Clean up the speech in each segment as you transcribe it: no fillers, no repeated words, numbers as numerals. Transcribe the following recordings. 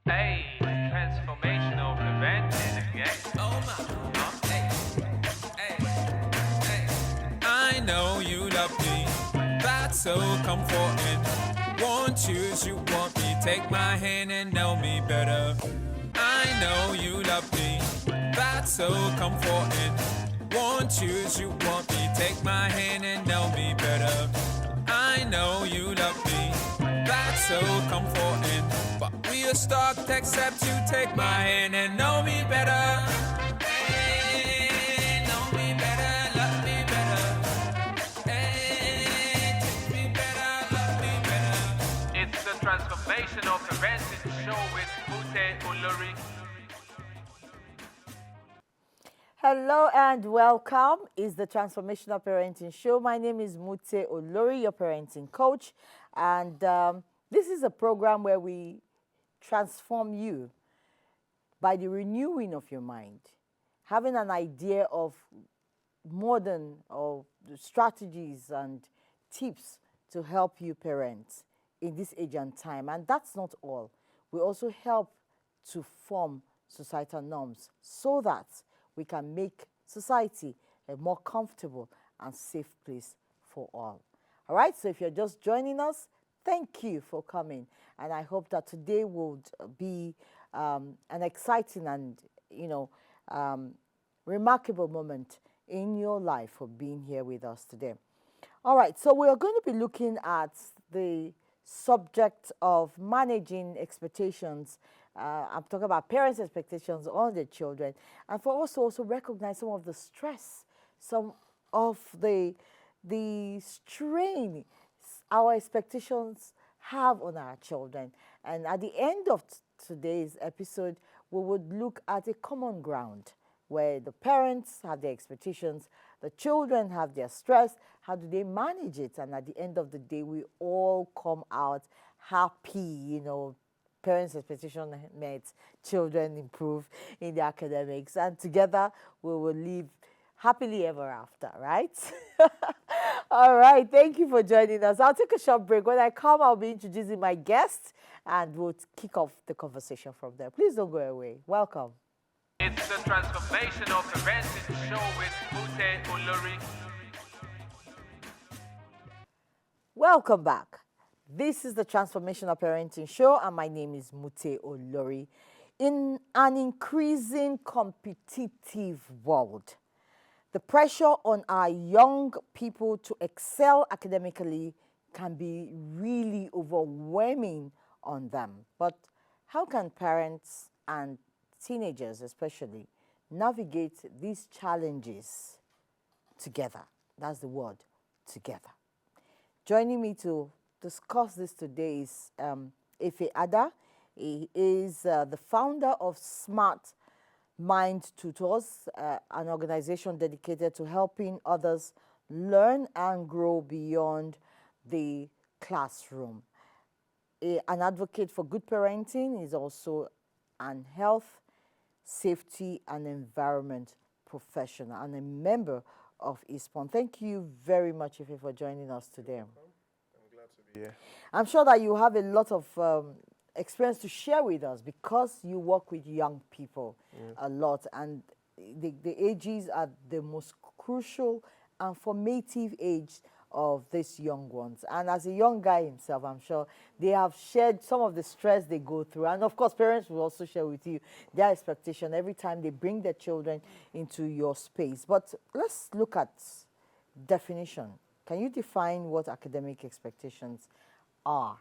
Hey, transformational prevention again. Oh my, hey. I know you love me, that's so comforting. Won't choose, you want me, take my hand and know me better. I know you love me, that's so comforting. Won't choose, you want me, take my hand and know me better. I know you love me, that's so comforting. But we are stuck except you take my hand and know me better. Hey, know me better, love me better. Hey, take me better, love me better. It's the transformational prevention show with Olori. Hello and welcome. It's the Transformational Parenting Show. My name is Olori, your parenting coach. And this is a program where we transform you by the renewing of your mind, having an idea of modern or strategies and tips to help you parent in this age and time. And that's not all. We also help to form societal norms so that we can make society a more comfortable and safe place for all. All right, so if you're just joining us, thank you for coming. And I hope that today would be an exciting and, remarkable moment in your life for being here with us today. All right, so we are going to be looking at the subject of managing expectations. I'm talking about parents' expectations on their children, and for us to also recognize some of the stress, some of the strain our expectations have on our children. And at the end of today's episode, we would look at a common ground where the parents have their expectations, the children have their stress. How do they manage it? And at the end of the day, we all come out happy, parents' expectations met, children improve in their academics, and together we will live happily ever after, right? All right, thank you for joining us. I'll take a short break. When I come, I'll be introducing my guests, and we'll kick off the conversation from there. Please don't go away. Welcome. It's the transformational prevention show with Olori. Welcome back. This is the Transformational Parenting Show, and my name is Olori. In an increasing competitive world, the pressure on our young people to excel academically can be really overwhelming on them. But how can parents and teenagers especially navigate these challenges together? That's the word, together. Joining me to discuss this today is Adah. He is the founder of Smart Mind Tutors, an organization dedicated to helping others learn and grow beyond the classroom. An advocate for good parenting, is also an health, safety, and environment professional and a member of ISPON. Thank you very much, Ife, for joining us today. I'm glad to be here. I'm sure that you have a lot of experience to share with us because you work with young people a lot, and the ages are the most crucial and formative age of these young ones. And as a young guy himself, I'm sure they have shared some of the stress they go through. And of course, parents will also share with you their expectation every time they bring their children into your space. But let's look at definition. Can you define what academic expectations are?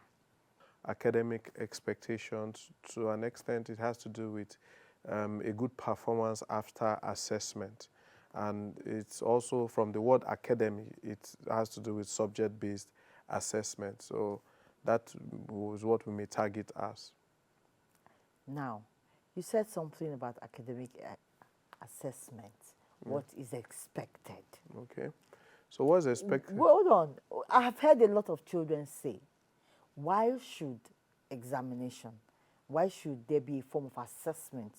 Academic expectations, to an extent, it has to do with a good performance after assessment. And it's also from the word academy, it has to do with subject-based assessment. So that was what we may target as. Now, you said something about academic assessment. What is expected? Okay. So what's expected? Well, hold on. I've heard a lot of children say, why should examination, why should there be a form of assessment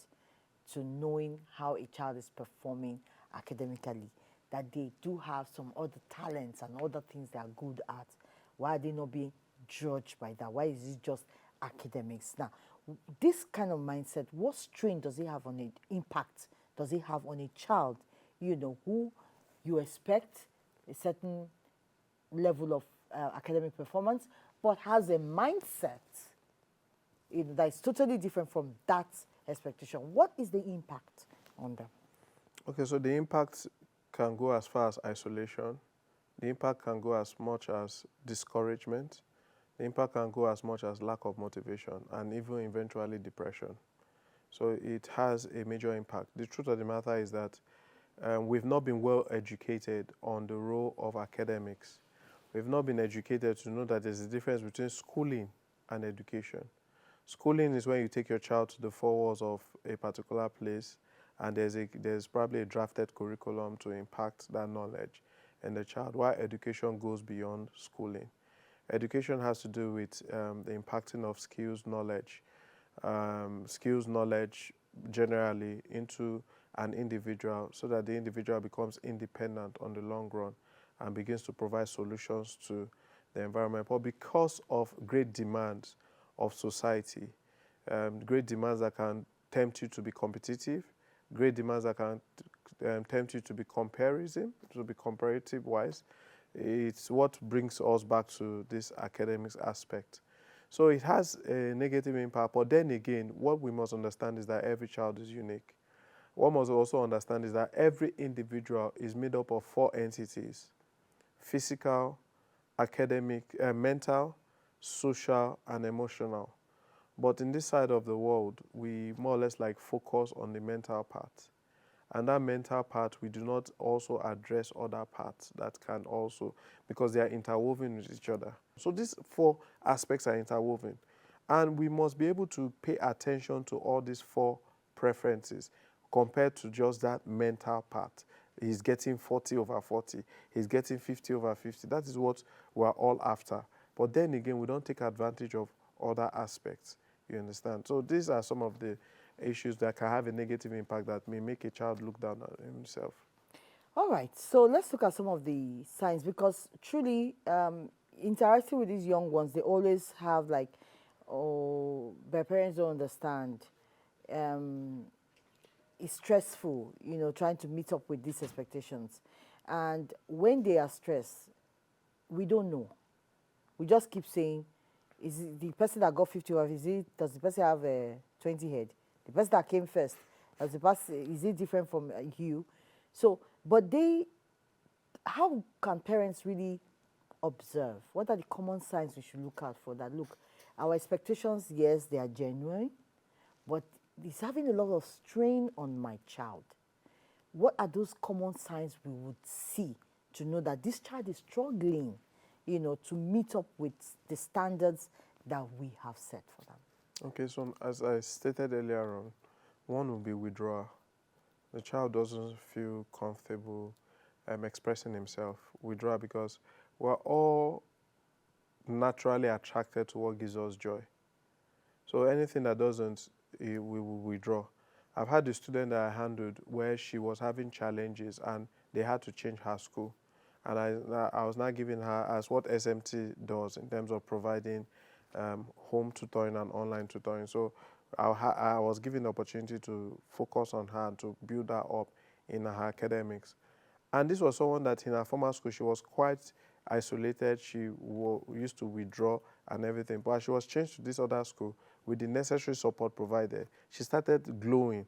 to knowing how a child is performing academically, that they do have some other talents and other things they are good at? Why are they not being judged by that? Why is it just academics? Now, This kind of mindset, what strain does it have on it? Impact does it have on a child, who you expect a certain level of academic performance, but has a mindset that is totally different from that expectation? What is the impact on them? Okay, so the impact can go as far as isolation. The impact can go as much as discouragement. The impact can go as much as lack of motivation and even eventually depression. So it has a major impact. The truth of the matter is that we've not been well educated on the role of academics. We've not been educated to know that there's a difference between schooling and education. Schooling is when you take your child to the four walls of a particular place, and there's probably a drafted curriculum to impact that knowledge in the child, while education goes beyond schooling. Education has to do with the impacting of skills knowledge generally into an individual, so that the individual becomes independent on the long run and begins to provide solutions to the environment. But because of great demands of society, great demands that can tempt you to be competitive, great demands that can tempt you to be comparative wise, it's what brings us back to this academics aspect. So it has a negative impact, but then again, what we must understand is that every child is unique. What we must also understand is that every individual is made up of four entities: physical, academic, mental, social, and emotional. But in this side of the world, we more or less focus on the mental part. And that mental part, we do not also address other parts that can also, because they are interwoven with each other. So these four aspects are interwoven. And we must be able to pay attention to all these four preferences compared to just that mental part. He's getting 40 over 40. He's getting 50 over 50. That is what we're all after. But then again, we don't take advantage of other aspects. You understand? So these are some of the issues that can have a negative impact that may make a child look down on himself. All right, so let's look at some of the signs, because truly interacting with these young ones, they always have their parents don't understand. It's stressful, trying to meet up with these expectations. And when they are stressed, we don't know. We just keep saying, is it the person that got 50 over, does the person have a 20 head? The person that came first, is it different from you? So, but how can parents really observe? What are the common signs we should look out for that, look, our expectations, yes, they are genuine, but it's having a lot of strain on my child. What are those common signs we would see to know that this child is struggling, to meet up with the standards that we have set for them? Okay, so as I stated earlier on, one will be withdrawal. The child doesn't feel comfortable expressing himself. Withdrawal, because we're all naturally attracted to what gives us joy. So anything that doesn't, we will withdraw. I've had a student that I handled where she was having challenges and they had to change her school. And I was now giving her as what SMT does in terms of providing home tutoring and online tutoring. So I was given the opportunity to focus on her and to build her up in her academics. And this was someone that in her former school, she was quite isolated. She used to withdraw and everything. But as she was changed to this other school with the necessary support provided, she started glowing.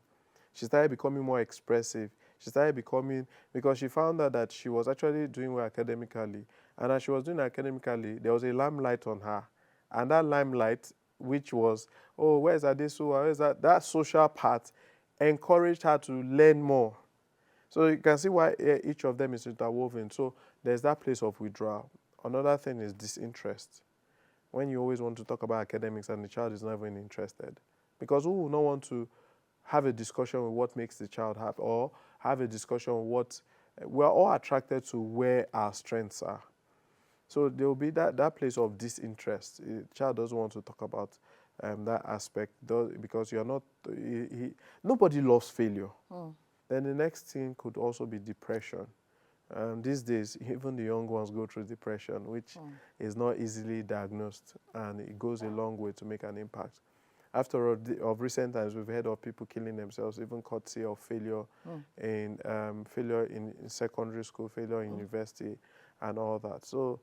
She started becoming more expressive. She started becoming, because she found out that she was actually doing well academically. And as she was doing academically, there was a limelight on her. And that limelight, which was, oh, where's Adesu? Where's that social part, encouraged her to learn more. So you can see why each of them is interwoven. So there's that place of withdrawal. Another thing is disinterest. When you always want to talk about academics and the child is not even interested. Because who will not want to have a discussion with what makes the child happy, or have a discussion with what, we're all attracted to where our strengths are. So there will be that place of disinterest. The child doesn't want to talk about that aspect because you're not, nobody loves failure. Then the next thing could also be depression. These days, even the young ones go through depression, which is not easily diagnosed, and it goes a long way to make an impact. After all, of recent times, we've heard of people killing themselves, even courtesy of failure in secondary school, failure in university, and all that. So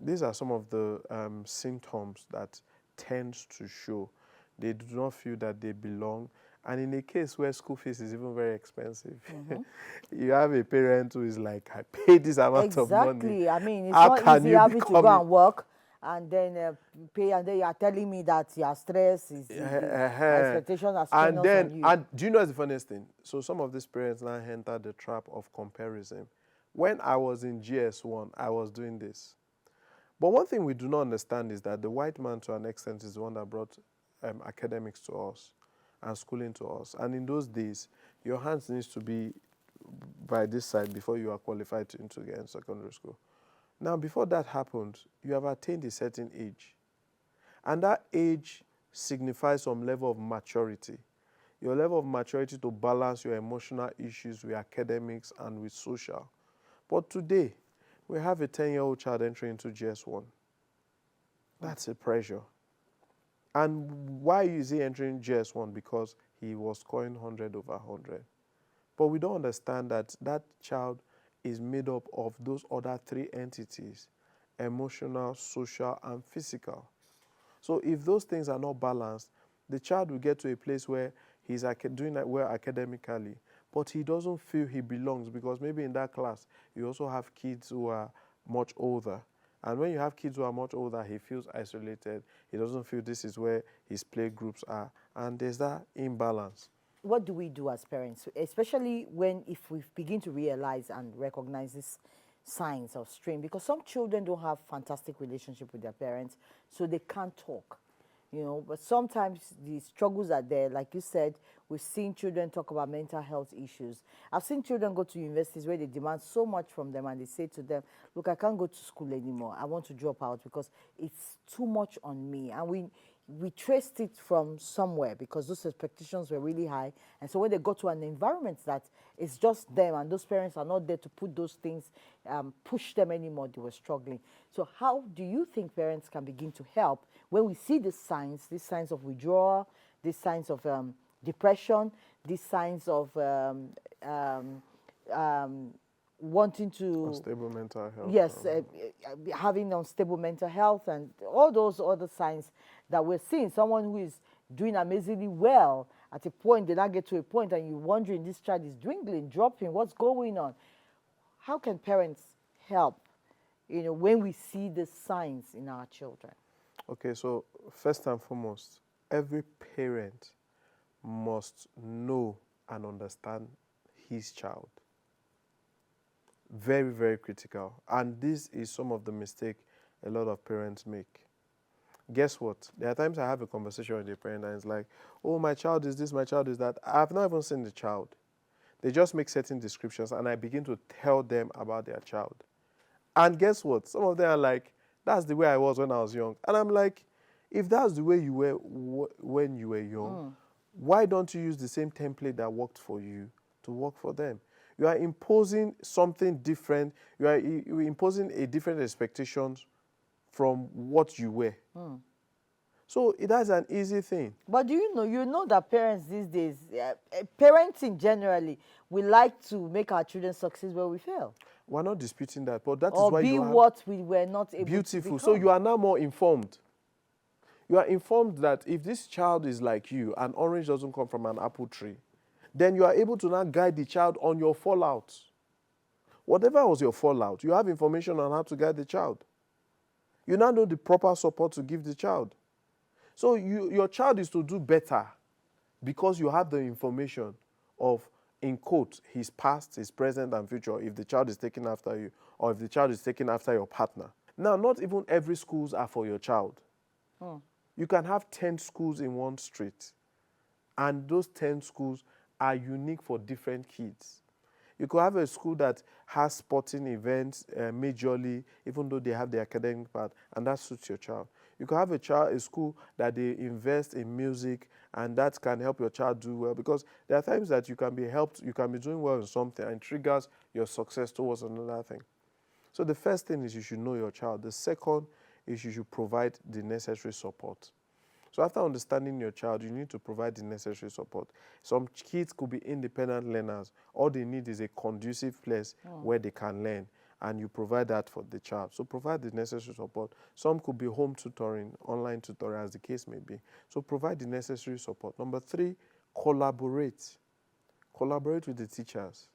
these are some of the symptoms that tend to show. They do not feel that they belong. And in a case where school fees is even very expensive, you have a parent who is like, I paid this amount of money. Exactly. I mean, it's How not can easy you having to become go and work and then pay, and then you are telling me that your stress is the expectation are and strenuous then, on you. and do you know what's the funniest thing? So some of these parents now enter the trap of comparison. When I was in GS1, I was doing this. But one thing we do not understand is that the white man, to an extent, is the one that brought academics to us and schooling to us. And in those days, your hands needs to be by this side before you are qualified to get in secondary school. Now, before that happened, you have attained a certain age. And that age signifies some level of maturity. Your level of maturity to balance your emotional issues with academics and with social. But today, we have a 10-year-old child entering into GS1. That's a pressure. And why is he entering GS1? Because he was scoring 100 over 100. But we don't understand that that child is made up of those other three entities: emotional, social, and physical. So if those things are not balanced, the child will get to a place where he's doing well academically, but he doesn't feel he belongs, because maybe in that class, you also have kids who are much older. And when you have kids who are much older, he feels isolated. He doesn't feel this is where his play groups are. And there's that imbalance. What do we do as parents, especially if we begin to realize and recognize these signs of strain? Because some children don't have fantastic relationship with their parents, so they can't talk, but sometimes the struggles are there. Like you said, we've seen children talk about mental health issues. I've seen children go to universities where they demand so much from them and they say to them, look, I can't go to school anymore. I want to drop out because it's too much on me. And we traced it from somewhere because those expectations were really high. And so when they got to an environment that it's just them and those parents are not there to put those things, push them anymore, they were struggling. So how do you think parents can begin to help when we see these signs of withdrawal, these signs of depression, these signs of wanting to... Unstable mental health. Yes, having unstable mental health and all those other signs that we're seeing. Someone who is doing amazingly well, at a point, they now get to a point and you're wondering, this child is dwindling, dropping, what's going on? How can parents help, when we see the signs in our children? Okay, so first and foremost, every parent must know and understand his child. Very, very critical. And this is some of the mistake a lot of parents make. Guess what? There are times I have a conversation with a parent and it's like, oh, my child is this, my child is that. I've not even seen the child. They just make certain descriptions and I begin to tell them about their child. And guess what? Some of them are like, that's the way I was when I was young. And I'm like, if that's the way you were when you were young, why don't you use the same template that worked for you to work for them? You are imposing something different. You're imposing a different expectations from what you were. So that's an easy thing. But do you know that parents these days, parenting generally, we like to make our children succeed where we fail. We're not disputing that, but that is or why be you have what we were not able to beautiful. become. So you are now more informed. You are informed that if this child is like you, an orange doesn't come from an apple tree, then you are able to now guide the child on your fallout. Whatever was your fallout, you have information on how to guide the child. You now know the proper support to give the child. So your child is to do better because you have the information of, in quote, his past, his present, and future, if the child is taken after you or if the child is taken after your partner. Now, not even every schools are for your child. You can have 10 schools in one street, and those 10 schools are unique for different kids. You could have a school that has sporting events majorly, even though they have the academic part, and that suits your child. You could have a school that they invest in music, and that can help your child do well, because there are times that you can be helped, you can be doing well in something, and it triggers your success towards another thing. So the first thing is you should know your child. The second is you should provide the necessary support. So after understanding your child, you need to provide the necessary support. Some kids could be independent learners. All they need is a conducive place where they can learn, and you provide that for the child. So provide the necessary support. Some could be home tutoring, online tutoring, as the case may be. So provide the necessary support. Number 3, collaborate. Collaborate with the teachers.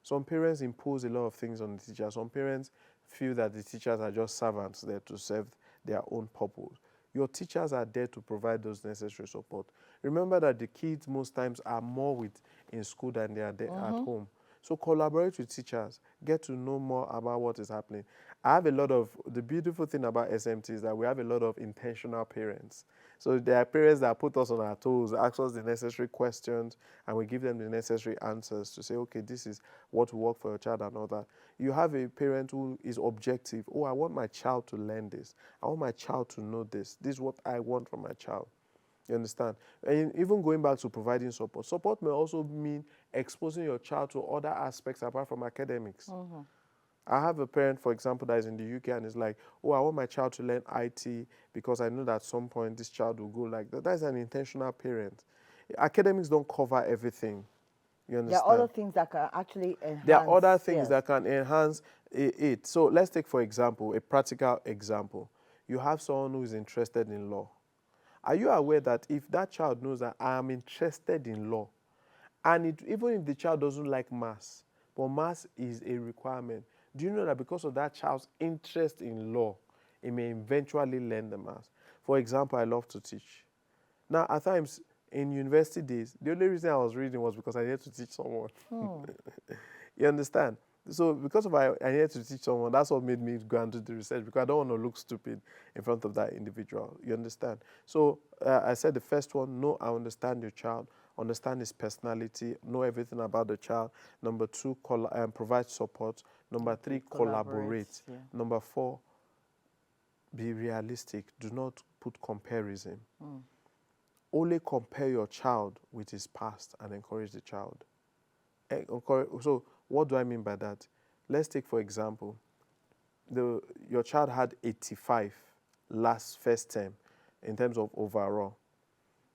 Some parents impose a lot of things on the teachers. Some parents feel that the teachers are just servants there to serve their own purpose. Your teachers are there to provide those necessary support. Remember that the kids most times are more in school than they are there at home. So collaborate with teachers. Get to know more about what is happening. I have a lot of, the beautiful thing about SMT is that we have a lot of intentional parents. So there are parents that put us on our toes, ask us the necessary questions, and we give them the necessary answers to say, okay, this is what will work for your child and all that. You have a parent who is objective. Oh, I want my child to learn this. I want my child to know this. This is what I want from my child. You understand? And even going back to providing support, support may also mean exposing your child to other aspects apart from academics. I have a parent, for example, that is in the UK and is like, oh, I want my child to learn IT because I know that at some point this child will go like that. That is an intentional parent. Academics don't cover everything. You understand? There are other things that can actually enhance. There are other things that can enhance it. So let's take, for example, a practical example. You have someone who is interested in law. Are you aware that if that child knows that I am interested in law, and even if the child doesn't like maths, but maths is a requirement, do you know that because of that child's interest in law, he may eventually learn the maths? For example, I love to teach. Now, at times, in university days, the only reason I was reading was because I needed to teach someone. You understand? So because of I needed to teach someone, that's what made me go and do the research, because I don't want to look stupid in front of that individual. You understand? So I said the first one, know and understand your child, understand his personality, know everything about the child. Number 2, provide support. Number 3, collaborate. Yeah. Number 4, be realistic. Do not put comparison. Only compare your child with his past and encourage the child. So what do I mean by that? Let's take, for example, your child had 85 first term in terms of overall.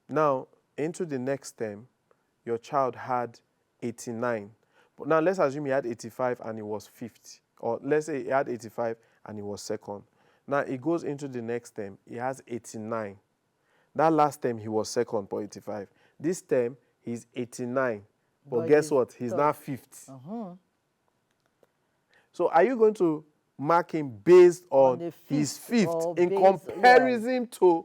Now, into the next term, your child had 89. But now let's assume he had 85 and he was 50. Or let's say he had 85 and he was second. Now he goes into the next term, he has 89. That last term he was second for 85. This term he's 89. But guess what? He's now 50. So are you going to mark him based on his fifth in comparison to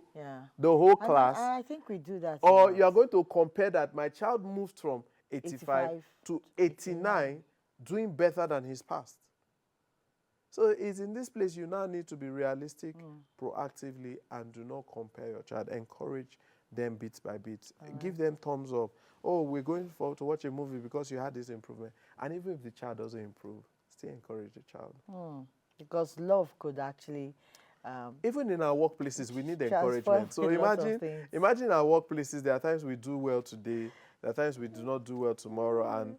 the whole class? I think we do that. Or you are going to compare that my child moved from 85 to 89, doing better than his past. So it's in this place you now need to be realistic, proactively, and do not compare your child. Encourage them bit by bit. Give them thumbs up. Oh, we're going to watch a movie because you had this improvement. And even if the child doesn't improve, still encourage the child. Because love could actually... even in our workplaces, we need encouragement. So imagine our workplaces, there are times we do well today, there are times we do not do well tomorrow, and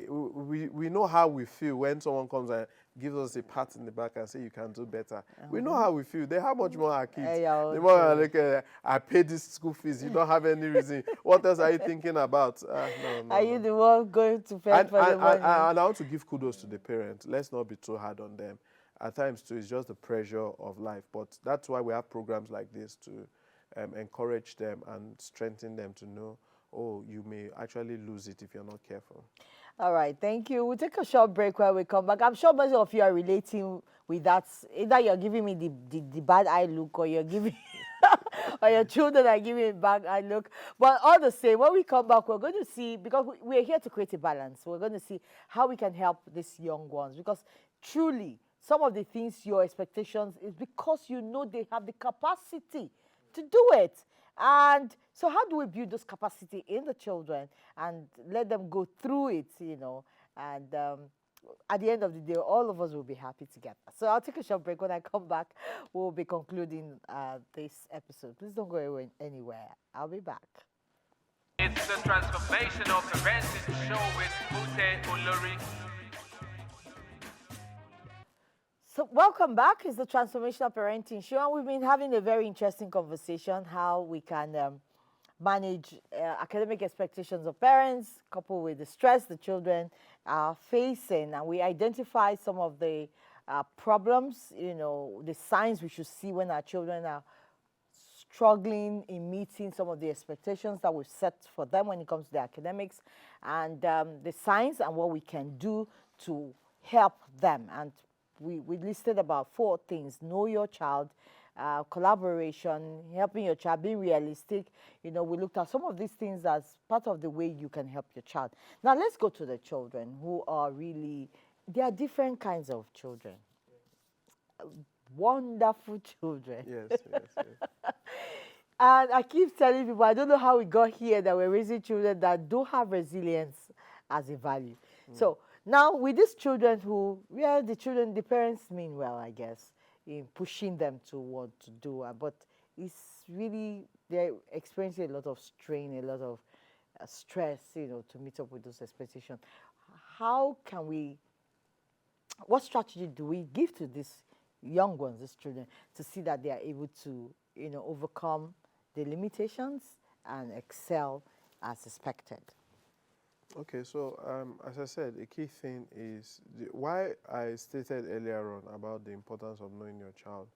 we know how we feel when someone comes and gives us a pat in the back and say you can do better. We know how we feel. They how much more our kids. The more like, I paid this school fees. You don't have any reason. What else are you thinking about? Are you the one going to pay for the money? And I want to give kudos to the parents. Let's not be too hard on them. At times too, it's just the pressure of life. But that's why we have programs like this to encourage them and strengthen them to know, oh, you may actually lose it if you're not careful. All right, thank you. We'll take a short break while we come back. I'm sure most of you are relating with that. Either you're giving me the bad eye look, or you're giving, or your children are giving me bad eye look. But all the same, when we come back, we're going to see, because we're here to create a balance. We're going to see how we can help these young ones. Because truly, some of the things, your expectations, is because you know they have the capacity to do it. And so how do we build this capacity in the children and let them go through it, you know? And at the end of the day, all of us will be happy together. So I'll take a short break. When I come back, we'll be concluding this episode. Please don't go anywhere. I'll be back. It's the Transformation of Parental show with Olori. So welcome back. It's the Transformational Parenting Show, and we've been having a very interesting conversation how we can manage academic expectations of parents, coupled with the stress the children are facing, and we identify some of the problems, the signs we should see when our children are struggling in meeting some of the expectations that we've set for them when it comes to the academics, and the signs and what we can do to help them. And we listed about 4 things: know your child, collaboration, helping your child, being realistic. We looked at some of these things as part of the way you can help your child. Now let's go to the children who are really, there are different kinds of children. Wonderful children. Yes. And I keep telling people, I don't know how we got here that we're raising children that don't have resilience as a value. So now with these children who, the parents mean well, I guess, in pushing them to what to do, but it's really, they're experiencing a lot of strain, a lot of stress, to meet up with those expectations. How can we, what strategy do we give to these young ones, these children, to see that they are able to, overcome the limitations and excel as expected? Okay, so as I said, a key thing is why I stated earlier on about the importance of knowing your child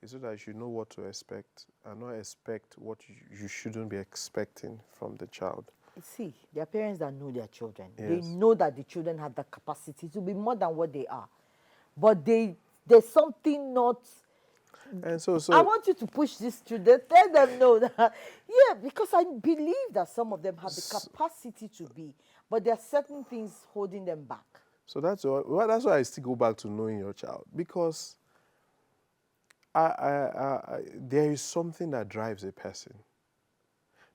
is so that you should know what to expect and not expect what you shouldn't be expecting from the child. See, there are parents that know their children. Yes. They know that the children have the capacity to be more than what they are. But there's something not... And so I want you to push these children, tell them no. Because I believe that some of them have the capacity to be, but there are certain things holding them back. So that's why I still go back to knowing your child, because there is something that drives a person.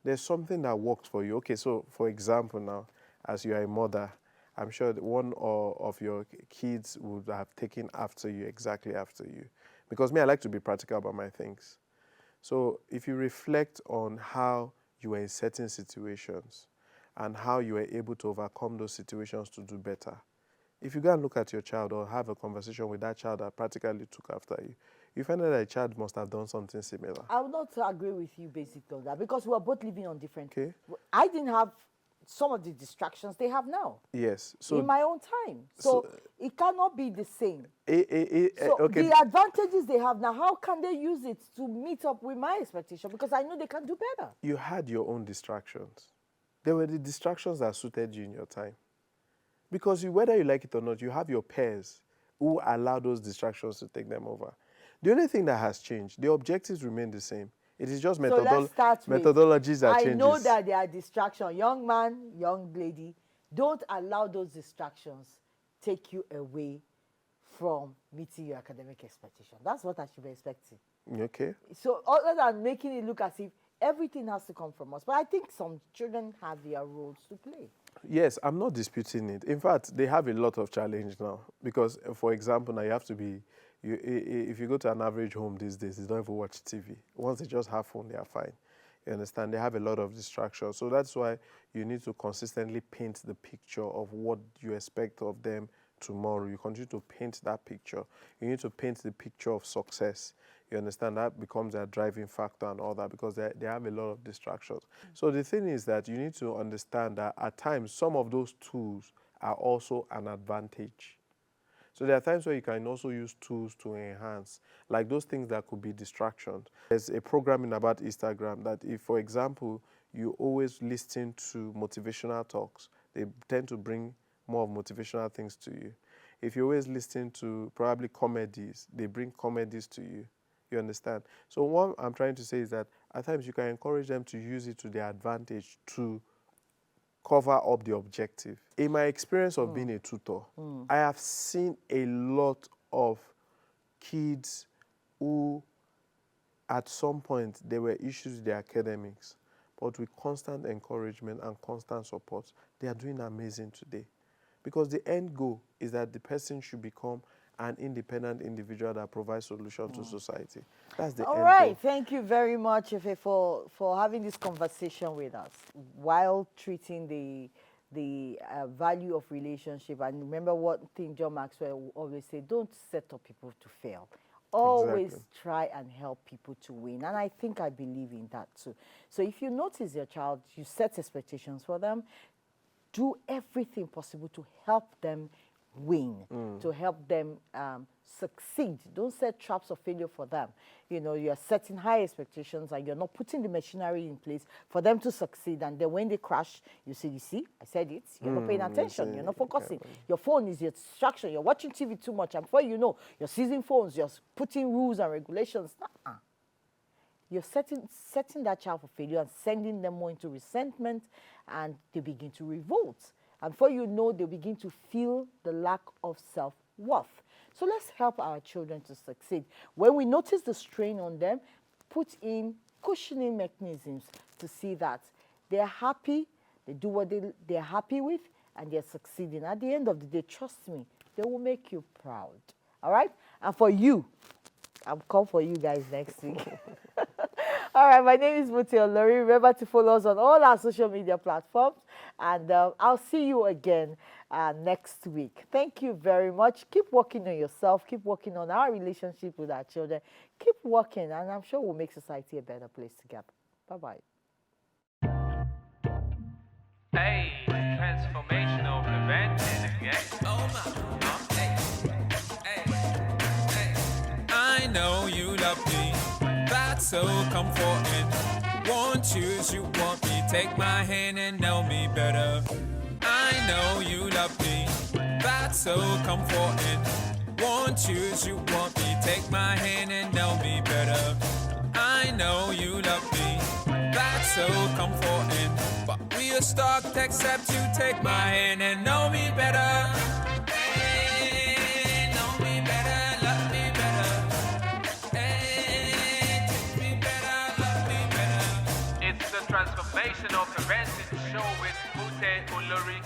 There's something that works for you. Okay, so for example now, as you are a mother, I'm sure that one of your kids would have taken after you, exactly after you. Because me, I like to be practical about my things. So if you reflect on how you were in certain situations and how you were able to overcome those situations to do better, if you go and look at your child or have a conversation with that child that practically took after you, you find out that a child must have done something similar. I would not agree with you basically on that, because we are both living on different... Okay. I didn't have some of the distractions they have now. Yes. So in my own time. So it cannot be the same. Okay. The advantages they have now, how can they use it to meet up with my expectation? Because I know they can do better. You had your own distractions. There were the distractions that suited you in your time. Because whether you like it or not, you have your peers who allow those distractions to take them over. The only thing that has changed, the objectives remain the same. It is just methodologies that change. I know that there are distractions. Young man, young lady, don't allow those distractions take you away from meeting your academic expectation. That's what I should be expecting. Okay. So other than making it look as if everything has to come from us, but I think some children have their roles to play. Yes, I'm not disputing it. In fact, they have a lot of challenge now because, for example, now you have to be... if you go to an average home these days, they don't even watch TV. Once they just have phone, they are fine. You understand? They have a lot of distractions. So that's why you need to consistently paint the picture of what you expect of them tomorrow. You continue to paint that picture. You need to paint the picture of success. You understand? That becomes their driving factor and all that because they have a lot of distractions. So the thing is that you need to understand that at times, some of those tools are also an advantage. So there are times where you can also use tools to enhance, like those things that could be distractions. There's a programming about Instagram that if, for example, you always listen to motivational talks, they tend to bring more of motivational things to you. If you always listen to probably comedies, they bring comedies to you. You understand? So what I'm trying to say is that at times you can encourage them to use it to their advantage to cover up the objective. In my experience of being a tutor, I have seen a lot of kids who at some point there were issues with their academics, but with constant encouragement and constant support, they are doing amazing today. Because the end goal is that the person should become an independent individual that provides solutions to society. That's the end goal. All right, thank you very much, Efe, for having this conversation with us while treating the the value of relationship. And remember one thing John Maxwell will always say, don't set up people to fail. Always try and help people to win. And I think I believe in that too. So if you notice your child, you set expectations for them, do everything possible to help them win, to help them succeed. Don't set traps of failure for them. You know, you're setting high expectations and you're not putting the machinery in place for them to succeed. And then when they crash, you see, I said it, you're not paying attention, you're not focusing. Your phone is your distraction, you're watching TV too much. And before you know, you're seizing phones, you're putting rules and regulations. You're setting that child for failure and sending them more into resentment, and they begin to revolt. And before you know, they begin to feel the lack of self-worth. So let's help our children to succeed. When we notice the strain on them, put in cushioning mechanisms to see that they're happy, they do what they're happy with, and they're succeeding. At the end of the day, trust me, they will make you proud. All right? And for you, I'll come for you guys next week. All right, my name is Olori. Remember to follow us on all our social media platforms. And I'll see you again next week. Thank you very much. Keep working on yourself. Keep working on our relationship with our children. Keep working, and I'm sure we'll make society a better place together. Bye-bye. Hey, transformational prevention again. Oh my. Hey. I know you love me. That's so comforting. Won't choose, you want me. Take my hand and know me better. I know you love me. That's so comforting. Won't choose, you want me. Take my hand and know me better. I know you love me. That's so comforting. But we are stuck except you take my hand and know me better. Hey, know me better, love me better. Hey, take me better, love me better. It's the Transformational Parenting Show with Olori.